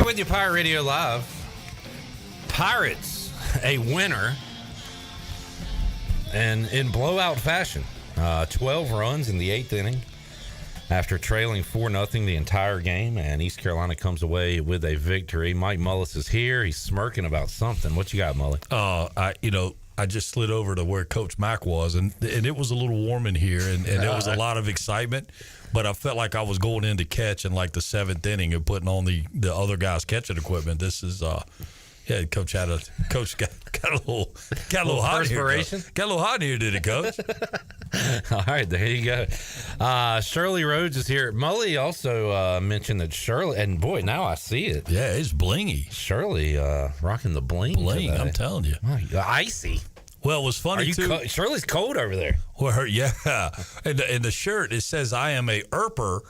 with you, Pirate Radio Live. Pirates, a winner, and in blowout fashion. 12 runs in the 8th inning after trailing 4-0 the entire game, and East Carolina comes away with a victory. Mike Mullis is here. He's smirking about something. What you got, Mully? I just slid over to where Coach Mack was, and it was a little warm in here, and there was a lot of excitement, but I felt like I was going in to catch in like the 7th inning and putting on the other guys' catching equipment. This is Coach got a little hot in here. Got a little hot in here, did it, Coach? All right, there you go. Shirley Rhodes is here. Mully also mentioned that Shirley, and boy, now I see it. Yeah, it's blingy. Shirley rocking the bling. Bling, today. I'm telling you. Icy. Well, it was funny too. Shirley's cold over there. Well, yeah, and the shirt, it says I am a Erper,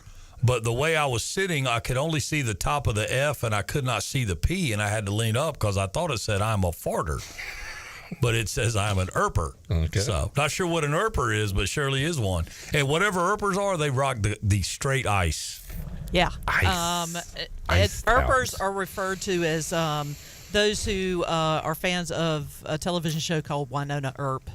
but the way I was sitting, I could only see the top of the F, and I could not see the P, and I had to lean up because I thought it said I'm a farter. But it says I'm an Erper. Okay. So, not sure what an Erper is, but Shirley is one. And whatever Erpers are, they rock the straight ice. Yeah. Ice. Erpers are referred to as those who are fans of a television show called Winona Earp.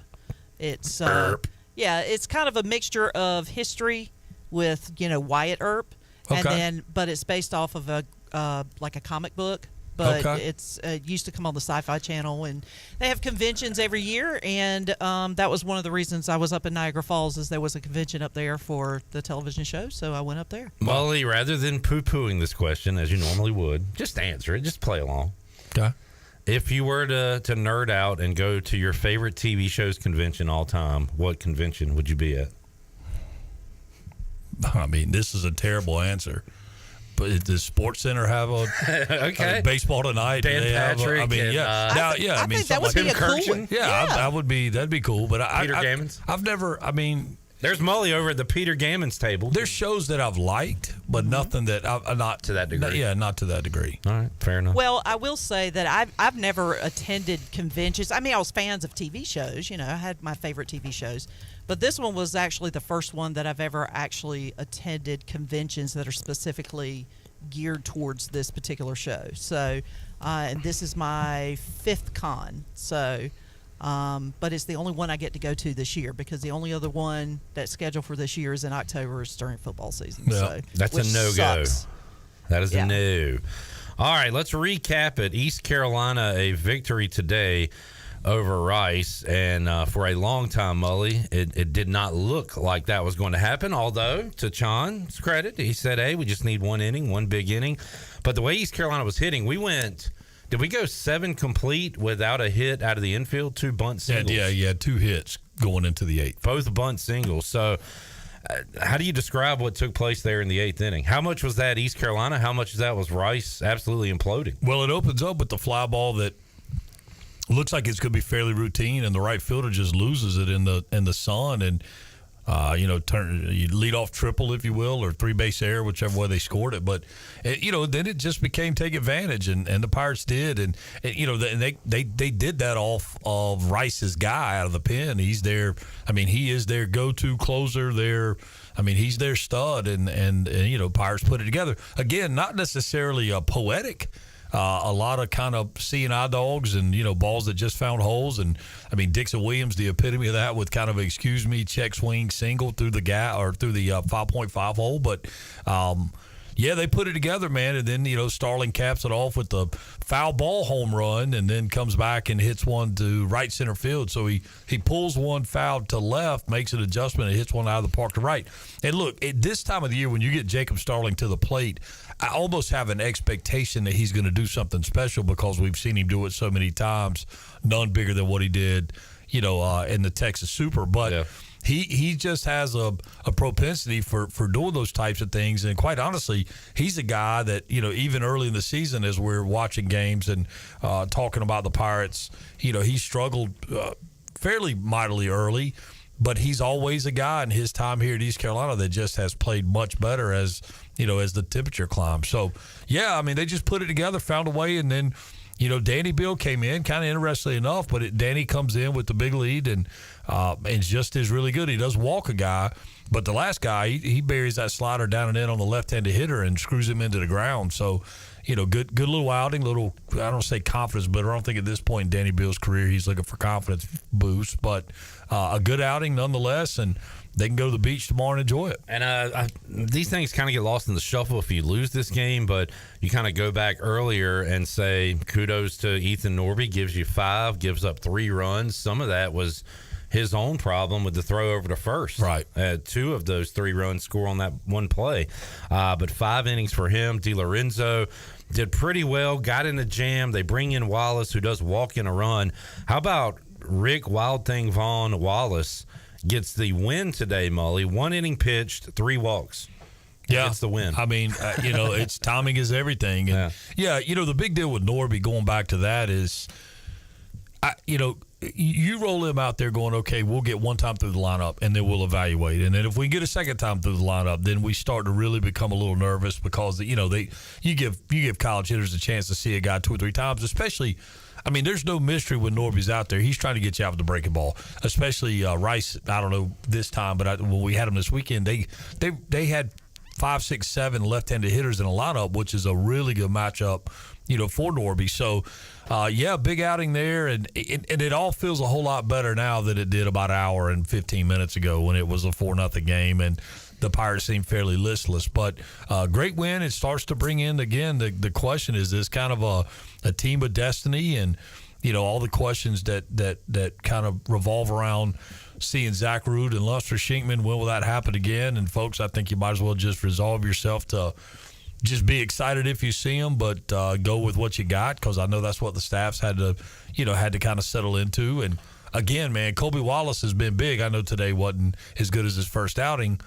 It's Earp. Yeah, it's kind of a mixture of history with Wyatt Earp, but it's based off of a comic book. But it's used to come on the Sci-Fi Channel, and they have conventions every year. And that was one of the reasons I was up in Niagara Falls, is there was a convention up there for the television show, so I went up there. Molly, rather than poo-pooing this question as you normally would, just answer it. Just play along. Okay. If you were to nerd out and go to your favorite TV show's convention all time, what convention would you be at? I mean, this is a terrible answer. But does Sports Center have a baseball tonight? Dan Patrick. I think that would be a cool one. Yeah, that'd be cool. But Peter Gammons. I've never. I mean, there's Mully over at the Peter Gammons table. There's shows that I've liked, but nothing that I'm not to that degree. Not to that degree. All right, fair enough. Well, I will say that I've never attended conventions. I mean, I was fans of TV shows. I had my favorite TV shows. But this one was actually the first one that I've ever actually attended conventions that are specifically geared towards this particular show. So, and this is my 5th con. So, but it's the only one I get to go to this year, because the only other one that's scheduled for this year is in October, is during football season. Yeah, so that's a no-go. That is a no. All right, let's recap it. East Carolina, a victory today over Rice, and for a long time, Mully, it did not look like that was going to happen, although to Chon's credit, he said, hey, we just need one big inning. But the way East Carolina was hitting, did we go 7 complete without a hit out of the infield? 2 bunt singles. Yeah, 2 hits going into the 8th. Both bunt singles. So how do you describe what took place there in the 8th inning? How much was that East Carolina? How much of that was Rice absolutely imploding? Well, it opens up with the fly ball that looks like it's going to be fairly routine, and the right fielder just loses it in the sun, and you lead off triple, if you will, or 3-base error, whichever way they scored it. But then it just became take advantage, and the Pirates did, and they did that off of Rice's guy out of the pen. He's their, he is their go-to closer. He's their stud, and Pirates put it together again. Not necessarily poetic. A lot of kind of C&I dogs and, balls that just found holes. And, Dixon Williams, the epitome of that, with kind of check swing single through the gap or through the 5.5 hole. But, they put it together, man. And then, Starling caps it off with the foul ball home run, and then comes back and hits one to right center field. So he pulls one foul to left, makes an adjustment, and hits one out of the park to right. And look, at this time of the year, when you get Jacob Starling to the plate, I almost have an expectation that he's going to do something special, because we've seen him do it so many times, none bigger than what he did, in the Texas Super. But he just has a propensity for doing those types of things. And quite honestly, he's a guy that, even early in the season, as we're watching games and talking about the Pirates, he struggled fairly mightily early. But he's always a guy in his time here at East Carolina that just has played much better as the temperature climbs. So, they just put it together, found a way, and then, Danny Bill came in, kind of interestingly enough, but Danny comes in with the big lead and just is really good. He does walk a guy, but the last guy, he buries that slider down and in on the left-handed hitter and screws him into the ground. So, good little outing, little, I don't say confidence, but I don't think at this point in Danny Bill's career he's looking for confidence boost, but a good outing nonetheless, and they can go to the beach tomorrow and enjoy it. And these things kind of get lost in the shuffle if you lose this game, but you kind of go back earlier and say kudos to Ethan Norby, gives you 5, gives up 3 runs. Some of that was his own problem with the throw over to first. Right. 2 of those 3 runs score on that one play. But 5 innings for him. DiLorenzo did pretty well, got in the jam. They bring in Wallace, who does walk in a run. How about Rick Wild Thing Vaughn Wallace gets the win today, Mully? 1 inning pitched, 3 walks. Yeah, gets the win. I mean, it's timing is everything. And the big deal with Norby, going back to that, is, you roll him out there going, okay, we'll get 1 time through the lineup and then we'll evaluate. And then if we get a 2nd time through the lineup, then we start to really become a little nervous because you give college hitters a chance to see a guy 2 or 3 times, especially. I mean, there's no mystery when Norby's out there. He's trying to get you out with the breaking ball, especially Rice. I don't know this time, but when we had him this weekend, they had 5, 6, 7 left-handed hitters in a lineup, which is a really good matchup, for Norby. So, big outing there, and it all feels a whole lot better now than it did about an hour and 15 minutes ago when it was a 4-0 game and the Pirates seemed fairly listless. But great win. It starts to bring in, again, the question, is this kind of a team of destiny? And, all the questions that kind of revolve around seeing Zach Root and Lester Shinkman. When will that happen again? And, folks, I think you might as well just resolve yourself to just be excited if you see them, but go with what you got, because I know that's what the staffs had to kind of settle into. And, again, man, Colby Wallace has been big. I know today wasn't as good as his first outing,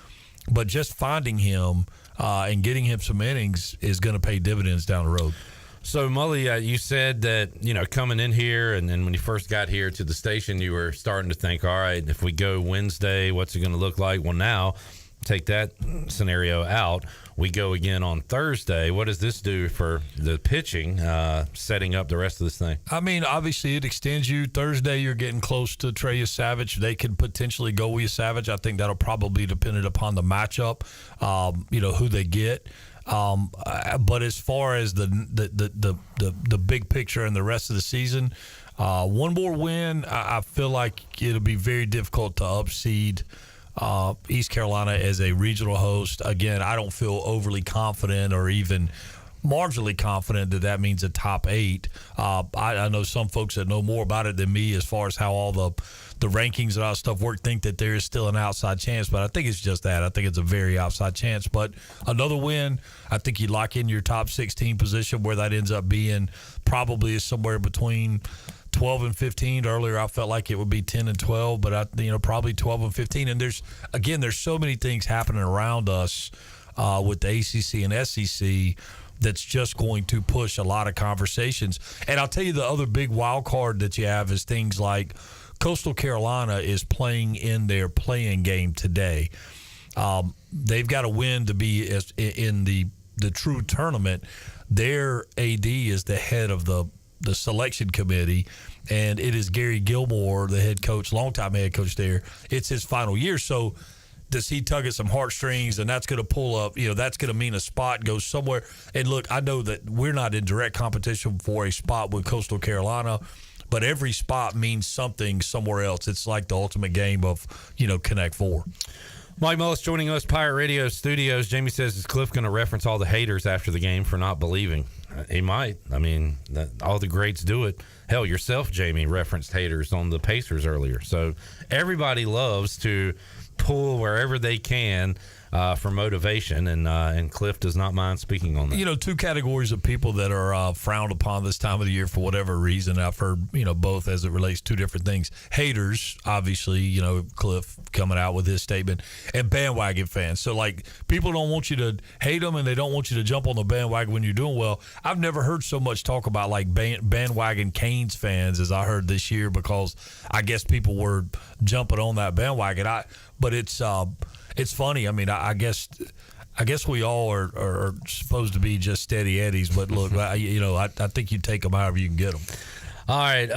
but just finding him and getting him some innings is going to pay dividends down the road. So, Mully, you said that, coming in here and then when you first got here to the station, you were starting to think, all right, if we go Wednesday, what's it going to look like? Well, now, take that scenario out. We go again on Thursday. What does this do for the pitching, setting up the rest of this thing? I mean, obviously it extends you. Thursday, you're getting close to Trey Savage. They could potentially go with Savage. I think that'll probably be dependent upon the matchup, who they get. But as far as the big picture and the rest of the season, one more win, I feel like it'll be very difficult to upseed East Carolina as a regional host. Again, I don't feel overly confident or even marginally confident that means a top 8. I know some folks that know more about it than me as far as how all the rankings and all that stuff work think that there is still an outside chance, but I think it's just that. I think it's a very outside chance. But another win, I think you lock in your top 16 position. Where that ends up being probably is somewhere between 12 and 15. Earlier I felt like it would be 10 and 12, but probably 12 and 15. And there's so many things happening around us with the ACC and SEC that's just going to push a lot of conversations. And I'll tell you, the other big wild card that you have is things like Coastal Carolina is playing in their play-in game today. They've got to win to be in the true tournament. Their AD is the head of the selection committee, and it is Gary Gilmore, the head coach, longtime head coach there. It's his final year, so does he tug at some heartstrings, and that's going to pull up, that's going to mean a spot goes somewhere. And look, I know that we're not in direct competition for a spot with Coastal Carolina, but every spot means something somewhere else. It's like the ultimate game of, Connect Four. Mike Mullis joining us, Pirate Radio Studios. Jamie says, is Cliff going to reference all the haters after the game for not believing? He might. I mean, all the greats do it. Hell, yourself, Jamie, referenced haters on the Pacers earlier. So everybody loves to pull wherever they can for motivation, and Cliff does not mind speaking on that. Two categories of people that are frowned upon this time of the year for whatever reason. I've heard, both as it relates to different things. Haters, obviously, Cliff coming out with his statement, and bandwagon fans. So, people don't want you to hate them, and they don't want you to jump on the bandwagon when you're doing well. I've never heard so much talk about, bandwagon Canes fans as I heard this year, because I guess people were jumping on that bandwagon. But it's funny. I mean, I guess we all are supposed to be just steady eddies, but look, I think you take them however you can get them. All right.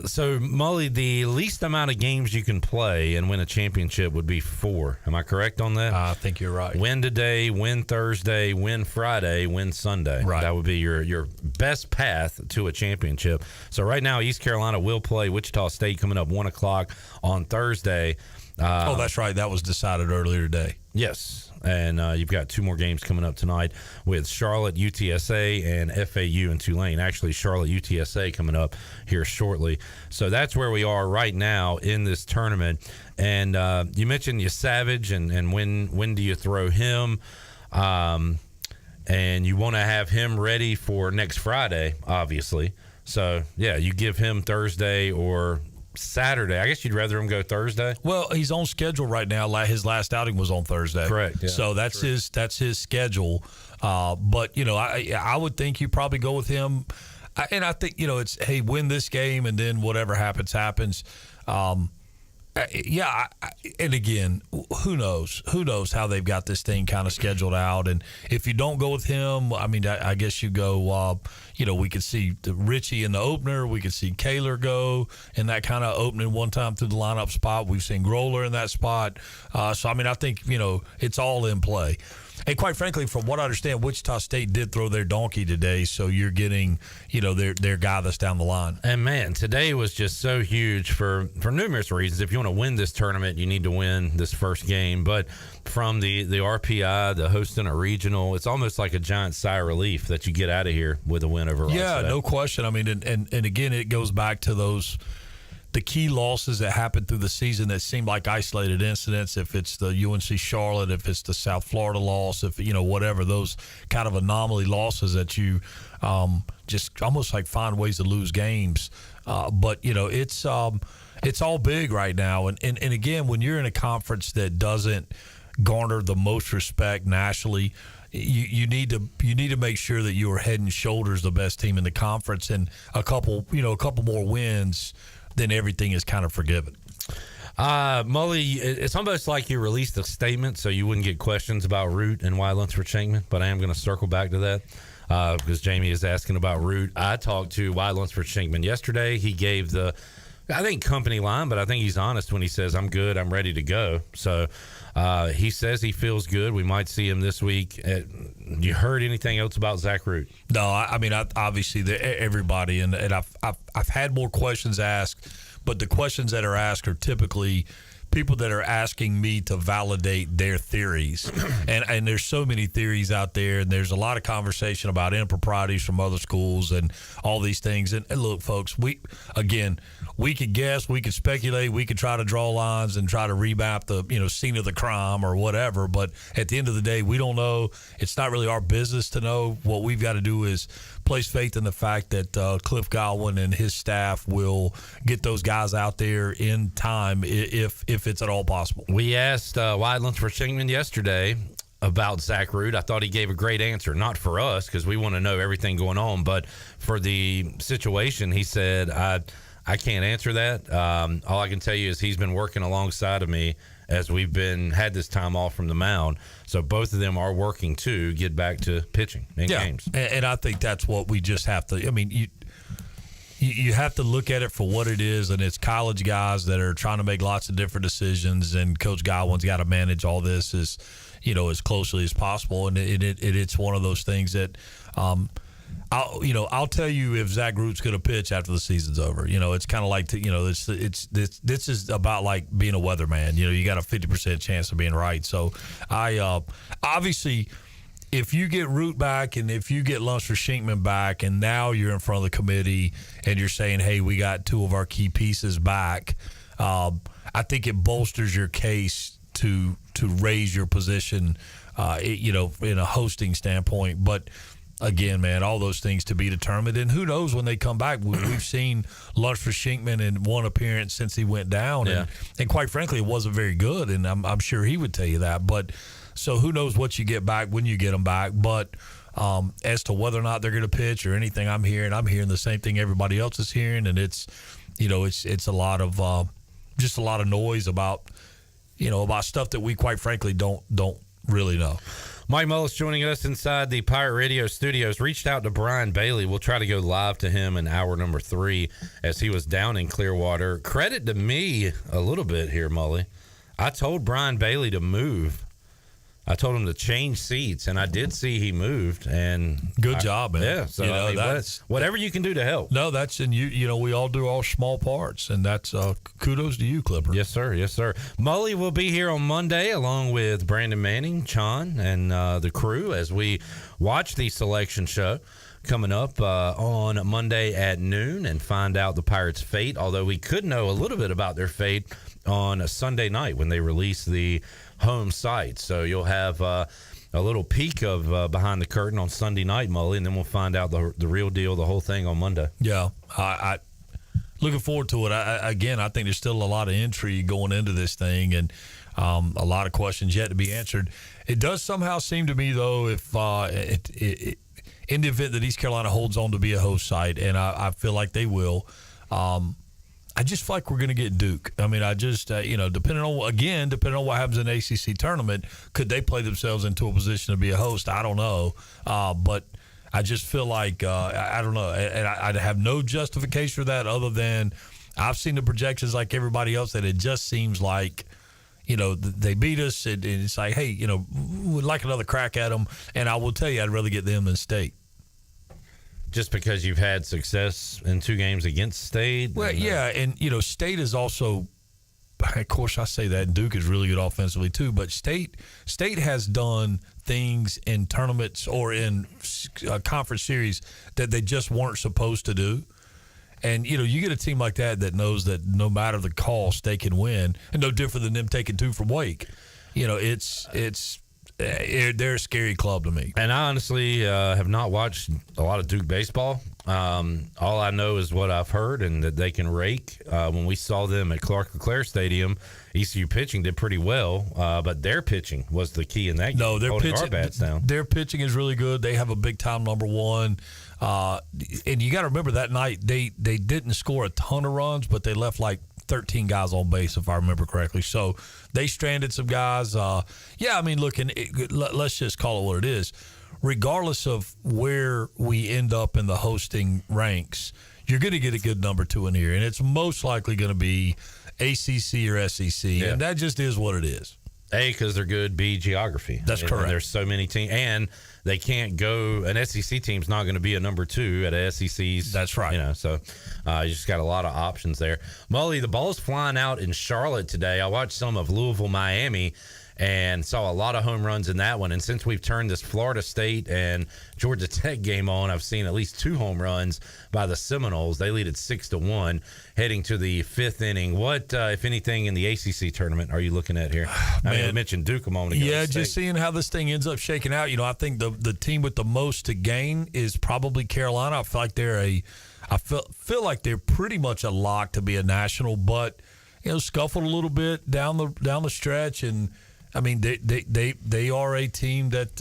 So, Mully, the least amount of games you can play and win a championship would be 4. Am I correct on that? I think you're right. Win today, win Thursday, win Friday, win Sunday. Right. That would be your best path to a championship. So right now, East Carolina will play Wichita State coming up 1 o'clock on Thursday. That's right. That was decided earlier today. Yes. And you've got 2 more games coming up tonight with Charlotte, UTSA, and FAU and Tulane. Actually, Charlotte, UTSA coming up here shortly. So that's where we are right now in this tournament. And you mentioned Savage and when do you throw him? And you want to have him ready for next Friday, obviously. So, yeah, you give him Thursday or Saturday. I guess you'd rather him go Thursday. Well, he's on schedule right now. His last outing was on Thursday. Correct. Yeah, so that's his schedule. But I would think you probably go with him. And I think it's hey, win this game and then whatever happens. And again, who knows how they've got this thing kind of scheduled out. And if you don't go with him, I mean, I guess you go, we could see Richie in the opener. We could see Kaler go in that kind of opening one time through the lineup spot. We've seen Groller in that spot. So, I mean, I think, it's all in play. And quite frankly, from what I understand, Wichita State did throw their donkey today, so you're getting, their guy that's down the line. And, man, today was just so huge for numerous reasons. If you want to win this tournament, you need to win this first game. But from the RPI, the hosting a regional, it's almost like a giant sigh of relief that you get out of here with a win over Rice. Yeah, no question. I mean, and again, it goes back to the key losses that happened through the season that seem like isolated incidents. If it's the UNC Charlotte, if it's the South Florida loss, if whatever, those kind of anomaly losses that you just almost like find ways to lose games. But it's all big right now. And again, when you're in a conference that doesn't garner the most respect nationally, you need to make sure that you are head and shoulders the best team in the conference, and a couple more wins, then everything is kind of forgiven. Mully, it's almost like you released a statement so you wouldn't get questions about Root and why Lunsford-Shankman, but I am going to circle back to that because Jamie is asking about Root. I talked to Wyatt Lunsford-Shankman yesterday. He gave I think company line, but I think he's honest when he says, I'm good, I'm ready to go. So he says he feels good. We might see him this week. You heard anything else about Zach Root? No, I mean, obviously everybody, and I've had more questions asked, but the questions that are asked are typically people that are asking me to validate their theories. And there's so many theories out there, and there's a lot of conversation about improprieties from other schools and all these things. And look, folks, we could guess, we could speculate, we could try to draw lines and try to remap the scene of the crime or whatever. But at the end of the day, we don't know. It's not really our business to know. What we've got to do is place faith in the fact that Cliff Godwin and his staff will get those guys out there in time if it's at all possible. We asked Wyatt Lunsford-Shankman yesterday about Zach Root. I thought he gave a great answer, not for us because we want to know everything going on, but for the situation. He said, I can't answer that. All I can tell you is he's been working alongside of me as we've had this time off from the mound. So both of them are working to get back to pitching in games. And I think that's what we just have to – I mean, you have to look at it for what it is, and it's college guys that are trying to make lots of different decisions, and Coach Godwin's got to manage all this as closely as possible. And it's one of those things that I'll tell you if Zach Root's going to pitch after the season's over. It's kind of like this is about like being a weatherman. You got a 50% chance of being right. So I obviously, if you get Root back and if you get Lunsford-Shankman back, and now you're in front of the committee and you're saying, hey, we got 2 of our key pieces back, I think it bolsters your case to raise your position, in a hosting standpoint. But again, man, all those things to be determined. And who knows when they come back. We've seen Lunsford-Shankman in one appearance since he went down. Yeah. And quite frankly, it wasn't very good. And I'm sure he would tell you that. But so who knows what you get back when you get them back. But as to whether or not they're going to pitch or anything I'm hearing the same thing everybody else is hearing. And it's a lot of just a lot of noise about stuff that we quite frankly don't really know. Mike Mullis joining us inside the Pirate Radio studios. Reached out to Brian Bailey. We'll try to go live to him in hour number 3 as he was down in Clearwater. Credit to me a little bit here, Mully. I told Brian Bailey to move. I told him to change seats, and I did see he moved. And good job, man. Yeah, so I mean, that's whatever you can do to help. No, that's and you know we all do all small parts, and that's kudos to you, Clipper. Yes, sir. Yes, sir. Mully will be here on Monday along with Brandon Manning, Chon, and the crew as we watch the selection show coming up on Monday at noon and find out the Pirates' fate. Although we could know a little bit about their fate on a Sunday night when they release the home site. So you'll have a little peek of behind the curtain on Sunday night, Mully, and then we'll find out the real deal, the whole thing on Monday. Yeah, I looking forward to it. I think there's still a lot of intrigue going into this thing, and a lot of questions yet to be answered. It does somehow seem to me, though, if in the event that East Carolina holds on to be a host site, and I feel like they will, I just feel like we're going to get Duke. I mean, I just, depending on what happens in the ACC tournament, could they play themselves into a position to be a host? I don't know. But I just feel like, I don't know. And I have no justification for that other than I've seen the projections like everybody else that it just seems like, they beat us. And it's like, hey, we'd like another crack at them. And I will tell you, I'd rather get them than State. Just because you've had success in 2 games against State? Well, yeah, and, State is also, of course I say that, and Duke is really good offensively too, but State has done things in tournaments or in conference series that they just weren't supposed to do. And, you get a team like that knows that no matter the cost, they can win, and no different than them taking 2 from Wake. They're a scary club to me. And I honestly have not watched a lot of Duke baseball. All I know is what I've heard and that they can rake. When we saw them at Clark LeClaire Stadium, ECU pitching did pretty well, but their pitching was the key in that game. No, their pitching, our bats down. Their pitching is really good. They have a big-time number 1. And you got to remember that night they didn't score a ton of runs, but they left like 13 guys on base, if I remember correctly. So they stranded some guys. Let's just call it what it is. Regardless of where we end up in the hosting ranks, you're going to get a good number 2 in here, and it's most likely going to be ACC or SEC, and that just is what it is. A, because they're good. B, geography. That's correct. And there's so many teams, and they can't go. An SEC team's not going to be a number 2 at a SEC's. That's right. So you just got a lot of options there. Mully, the ball's flying out in Charlotte today. I watched some of Louisville, Miami, and saw a lot of home runs in that one. And since we've turned this Florida State and Georgia Tech game on, I've seen at least 2 home runs by the Seminoles. They lead at 6-1, heading to the 5th inning. What, if anything, in the ACC tournament are you looking at here? I mentioned Duke a moment ago. Yeah, just seeing how this thing ends up shaking out. I think the team with the most to gain is probably Carolina. I feel like feel like they're pretty much a lock to be a national, but scuffled a little bit down the stretch, and I mean they are a team that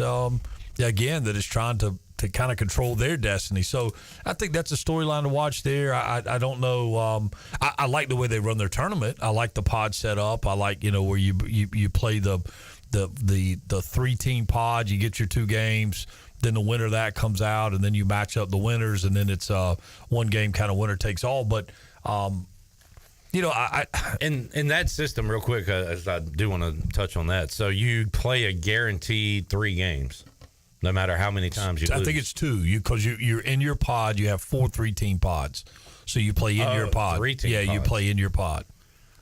again that is trying to kind of control their destiny. So I think that's a storyline to watch there. I don't know. I like the way they run their tournament. I like the pod set up. I like where you play the 3-team pod. You get your 2 games. Then the winner of that comes out, and then you match up the winners, and then it's one game kind of winner takes all. But in that system, real quick, as I do want to touch on that. So you play a guaranteed 3 games, no matter how many times you lose. I think it's 2 because you're in your pod. You have 4 3-team pods, so you play in your pod. 3-team pods. You play in your pod,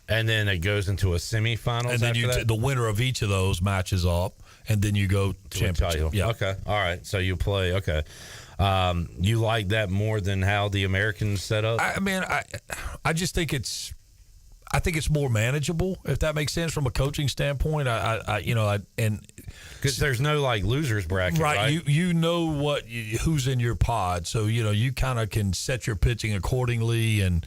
and then it goes into a semifinals. And then the winner of each of those matches up, and then you go to championship. Yeah. Okay. All right. So you play. Okay. You like that more than how the Americans set up? I just think it's. I think it's more manageable, if that makes sense from a coaching standpoint. And because there's no losers bracket, right? You know who's in your pod, so you kind of can set your pitching accordingly. And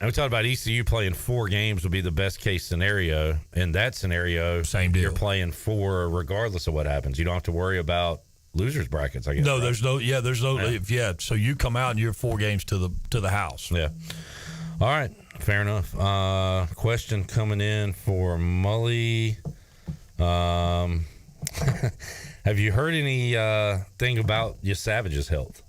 we talked about ECU playing 4 games would be the best case scenario. In that scenario, same deal. You're playing 4 regardless of what happens. You don't have to worry about losers brackets. I guess. No, right? there's no. Yeah, there's no. Yeah. So you come out and you're 4 games to the house. Yeah. All right. Fair enough. Question coming in for Mully. Have you heard any thing about your Savage's health?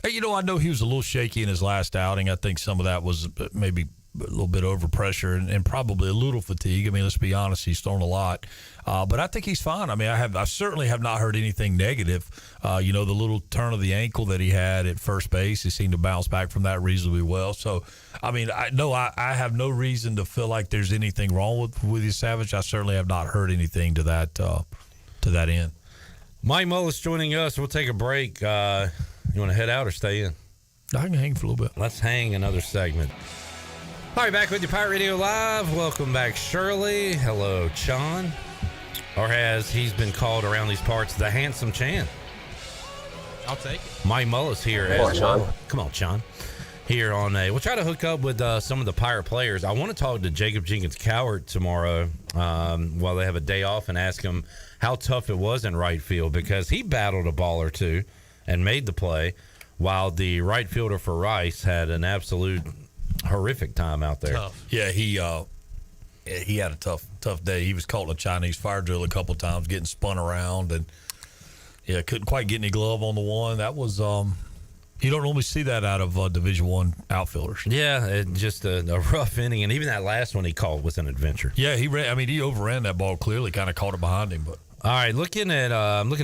Hey, I know he was a little shaky in his last outing. I think some of that was maybe a little bit overpressure and probably a little fatigue. I mean, let's be honest, he's thrown a lot. But I think he's fine. I mean, I certainly have not heard anything negative. The little turn of the ankle that he had at first base, he seemed to bounce back from that reasonably well. So, I mean, I have no reason to feel like there's anything wrong with you, Savage. I certainly have not heard anything to that end. Mike Mullis joining us. We'll take a break. You want to head out or stay in? I can hang for a little bit. Let's hang another segment. All right, back with you, Pirate Radio Live. Welcome back, Shirley. Hello, Chan. Or as he's been called around these parts, the Handsome Chan. I'll take it. Mike Mullis here. Come on, Chan. Come on, Chan. Here on we'll try to hook up with some of the Pirate players. I want to talk to Jacob Jenkins-Cowart tomorrow while they have a day off and ask him how tough it was in right field, because he battled a ball or two and made the play, while the right fielder for Rice had an absolute horrific time out there. Tough. Yeah, he had a tough day. He was caught in a Chinese fire drill a couple times, getting spun around, and couldn't quite get any glove on the one. That was you don't normally see that out of Division I outfielders. Yeah, just a rough inning, and even that last one he caught was an adventure. Yeah, he overran that ball clearly, kind of caught it behind him, but. All right, I'm looking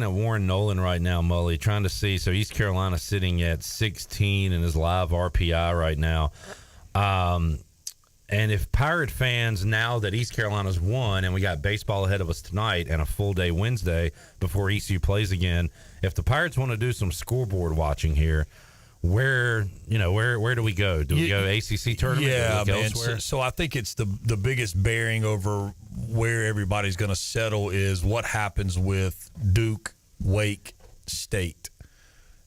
at Warren Nolan right now, Mully, trying to see. So East Carolina sitting at 16 in his live RPI right now. And if Pirate fans, now that East Carolina's won and we got baseball ahead of us tonight and a full day Wednesday before ECU plays again, if the Pirates want to do some scoreboard watching here, where do we go? Do we go ACC tournament? Yeah, man. Elsewhere? So I think it's the biggest bearing over where everybody's going to settle is what happens with Duke, Wake, State.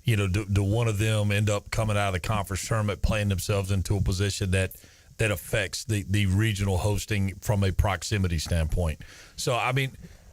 Do one of them end up coming out of the conference tournament, playing themselves into a position that affects the regional hosting from a proximity standpoint? So, I mean,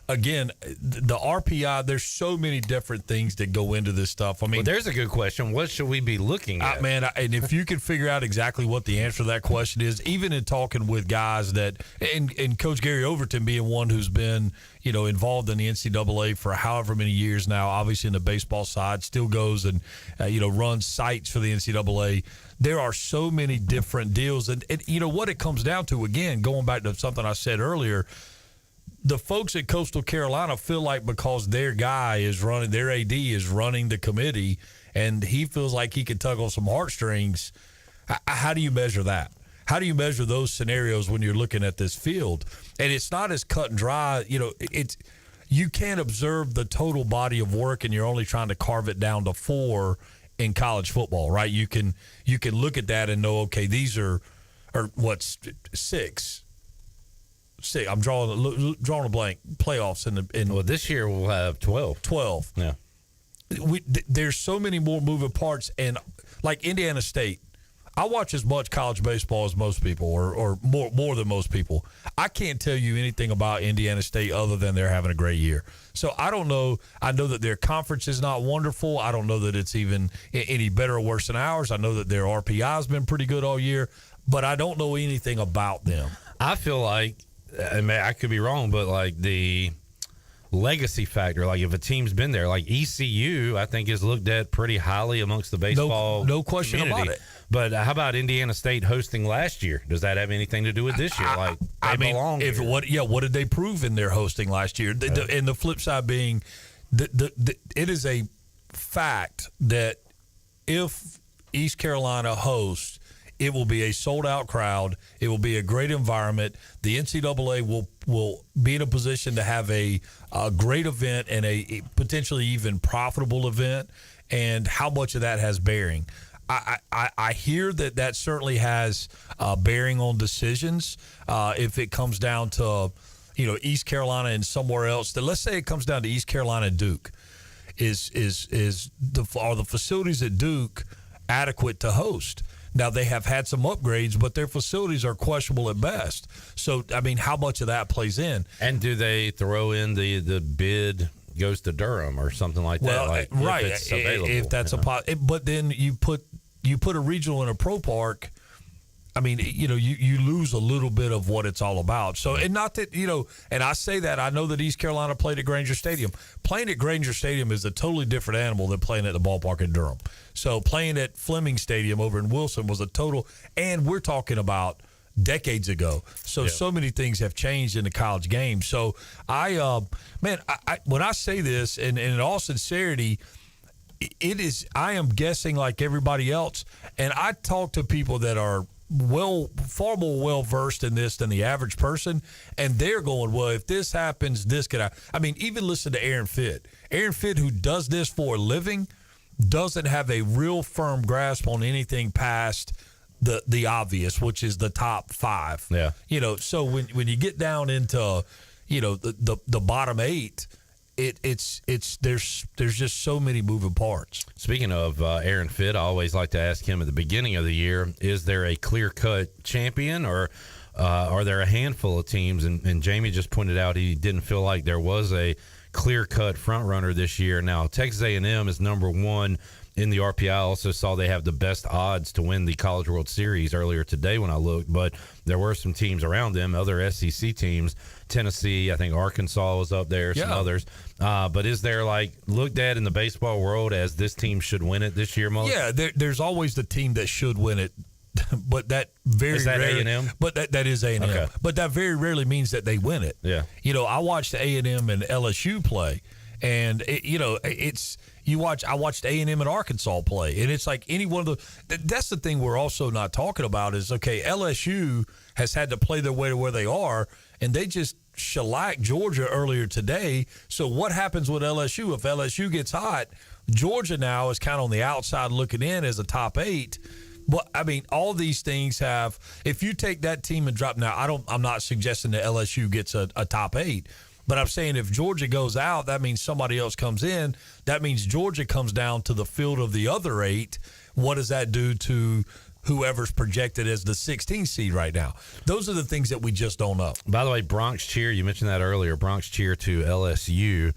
again, the RPI, there's so many different things that go into this stuff. I mean, there's a good question. What should we be looking at? Man, and if you can figure out exactly what the answer to that question is, even in talking with guys that, and Coach Gary Overton being one who's been, involved in the NCAA for however many years now, obviously in the baseball side, still goes and, runs sites for the NCAA. There are so many different deals. And what it comes down to, again, going back to something I said earlier, the folks at Coastal Carolina feel like because their guy is running, their AD is running the committee, and he feels like he can tug on some heartstrings. How do you measure that? How do you measure those scenarios when you're looking at this field? And it's not as cut and dry. You can't observe the total body of work, and you're only trying to carve it down to 4 in college football, right? You can look at that and know, okay, these are what's 6. I'm drawing a blank. Playoffs well, this year we'll have 12. 12. Yeah. There's so many more moving parts, and like Indiana State, I watch as much college baseball as most people, or more than most people. I can't tell you anything about Indiana State other than they're having a great year. So I don't know. I know that their conference is not wonderful. I don't know that it's even any better or worse than ours. I know that their RPI has been pretty good all year, but I don't know anything about them. I feel like, I could be wrong, but like the legacy factor, like if a team's been there, like ECU, I think is looked at pretty highly amongst the baseball no question community. about it. But how about Indiana State hosting last year? Does that have anything to do with this year? Like, what did they prove in their hosting last year? And the flip side being, it is a fact that if East Carolina hosts, it will be a sold-out crowd. It will be a great environment. The NCAA will be in a position to have a great event and a potentially even profitable event, and how much of that has bearing. I hear that certainly has bearing on decisions. If it comes down to, East Carolina and somewhere else, let's say it comes down to East Carolina and Duke, are the facilities at Duke adequate to host? Now, they have had some upgrades, but their facilities are questionable at best. So, I mean, how much of that plays in? And do they throw in the bid goes to Durham or something like that? Well, like, right. If it's available, if that's but then you put a regional in a pro park, I mean, you lose a little bit of what it's all about. So, and not that, and I say that, I know that East Carolina played at Granger Stadium. Playing at Granger Stadium is a totally different animal than playing at the ballpark in Durham. So playing at Fleming Stadium over in Wilson was a total, and we're talking about decades ago. So, so many things have changed in the college game. So I when I say this, and in all sincerity, I am guessing like everybody else. And I talk to people that are far more well-versed in this than the average person, and they're going, well, if this happens, this could happen. I mean, even listen to Aaron Fitt. Aaron Fitt, who does this for a living, doesn't have a real firm grasp on anything past the obvious, which is the top 5. Yeah. So when you get down into, the bottom 8, there's just so many moving parts. Speaking of Aaron Fitt, I always like to ask him at the beginning of the year, is there a clear-cut champion, or are there a handful of teams? And Jamie just pointed out he didn't feel like there was a clear-cut front-runner this year. Now, Texas A&M is number 1 in the RPI. I also saw they have the best odds to win the College World Series earlier today when I looked, but there were some teams around them, other SEC teams, Tennessee, I think Arkansas was up there, some others. But is there, looked at in the baseball world as this team should win it this year, Mullis? Yeah, there's always the team that should win it, but that very is that rarely, A&M? But that is A&M. Okay. But that very rarely means that they win it. Yeah. I watched A&M and LSU play, and I watched A&M and Arkansas play, and it's like any one of that's the thing we're also not talking about is, okay, LSU has had to play their way to where they are, and they just shellacked Georgia earlier today. So what happens with LSU? If LSU gets hot, Georgia now is kind of on the outside looking in as a top 8. But I mean, all these things have. If you take that team and drop now, I'm not suggesting that LSU gets a top 8. But I'm saying if Georgia goes out, that means somebody else comes in. That means Georgia comes down to the field of the other 8. What does that do to whoever's projected as the 16th seed right now? Those are the things that we just don't know. By the way, Bronx cheer, you mentioned that earlier, Bronx cheer to LSU.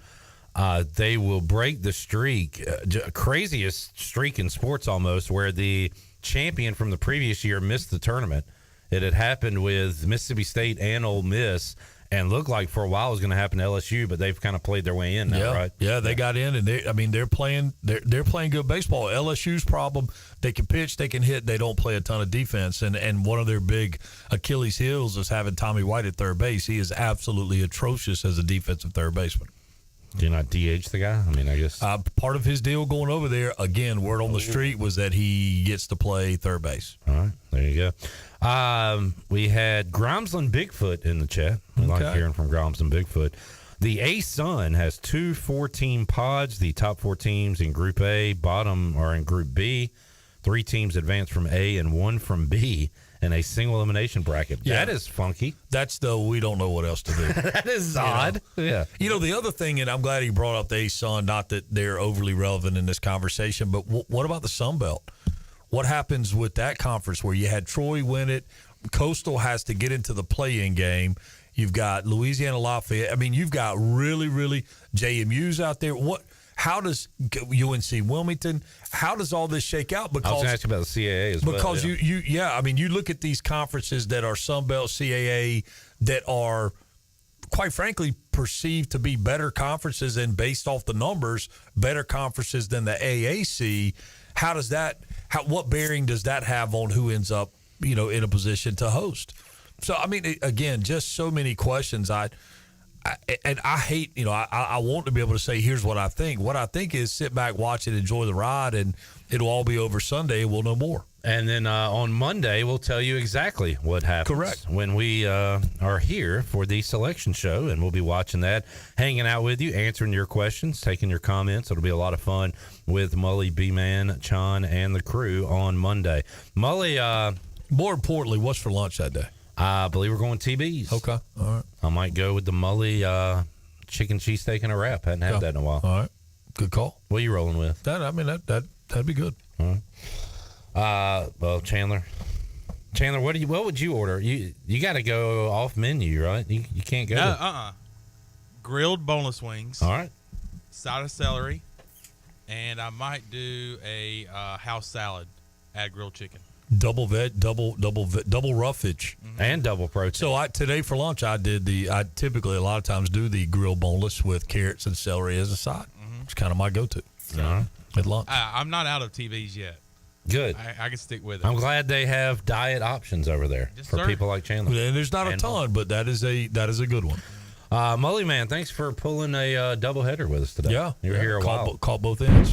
They will break the streak, craziest streak in sports almost, where the champion from the previous year missed the tournament. It had happened with Mississippi State and Ole Miss, and looked like for a while it was going to happen to LSU, but they've kind of played their way in now, right? Yeah, they got in, and they're playing good baseball. LSU's problem, they can pitch, they can hit, they don't play a ton of defense, and one of their big Achilles heels is having Tommy White at third base. He is absolutely atrocious as a defensive third baseman. Do you not DH the guy? I mean, I guess part of his deal going over there, again, word on the street was that he gets to play third base. All right, there you go. We had Gromsland Bigfoot in the chat. We like hearing from Gromsland Bigfoot. The A-Sun has 2 4-team pods. The top 4 teams in Group A, bottom are in Group B. 3 teams advance from A and 1 from B in a single elimination bracket. Yeah. That is funky. That's we don't know what else to do. That is odd. Yeah. The other thing, and I'm glad he brought up the A-Sun, not that they're overly relevant in this conversation, but what about the Sun Belt? What happens with that conference where you had Troy win it? Coastal has to get into the play-in game. You've got Louisiana Lafayette. I mean, you've got really, really JMU's out there. How does UNC Wilmington? How does all this shake out? Because I was asking about the CAA as well. Because you look at these conferences that are Sun Belt, CAA, that are, quite frankly, perceived to be better conferences and based off the numbers, better conferences than the AAC. How does that? What bearing does that have on who ends up, in a position to host? So, I mean, again, just so many questions. I hate, I want to be able to say, here's what I think. What I think is sit back, watch it, enjoy the ride, and it'll all be over Sunday, and we'll know more. And then on Monday, we'll tell you exactly what happens. Correct. When we are here for the selection show, and we'll be watching that, hanging out with you, answering your questions, taking your comments. It'll be a lot of fun with Mully, B-Man, Chon, and the crew on Monday. Mully. More importantly, what's for lunch that day? I believe we're going TB's. Okay. All right. I might go with the Mully chicken cheesesteak and a wrap. Hadn't had that in a while. All right. Good call. What are you rolling with? That'd be good. All right. Well, Chandler, what would you order? You got to go off menu, right? You can't go. No, grilled boneless wings. All right. Side of celery, and I might do a house salad. Add grilled chicken. double roughage, and double protein. So today for lunch I typically a lot of times do the grilled boneless with carrots and celery as a side. It's kind of my go-to at lunch. I'm not out of TVs yet. Good. I can stick with it. I'm glad they have diet options over there for people like Chandler. And there's not a ton, but that is a good one. Mully man, thanks for pulling a doubleheader with us today. Yeah, you were here a while. Caught both ends.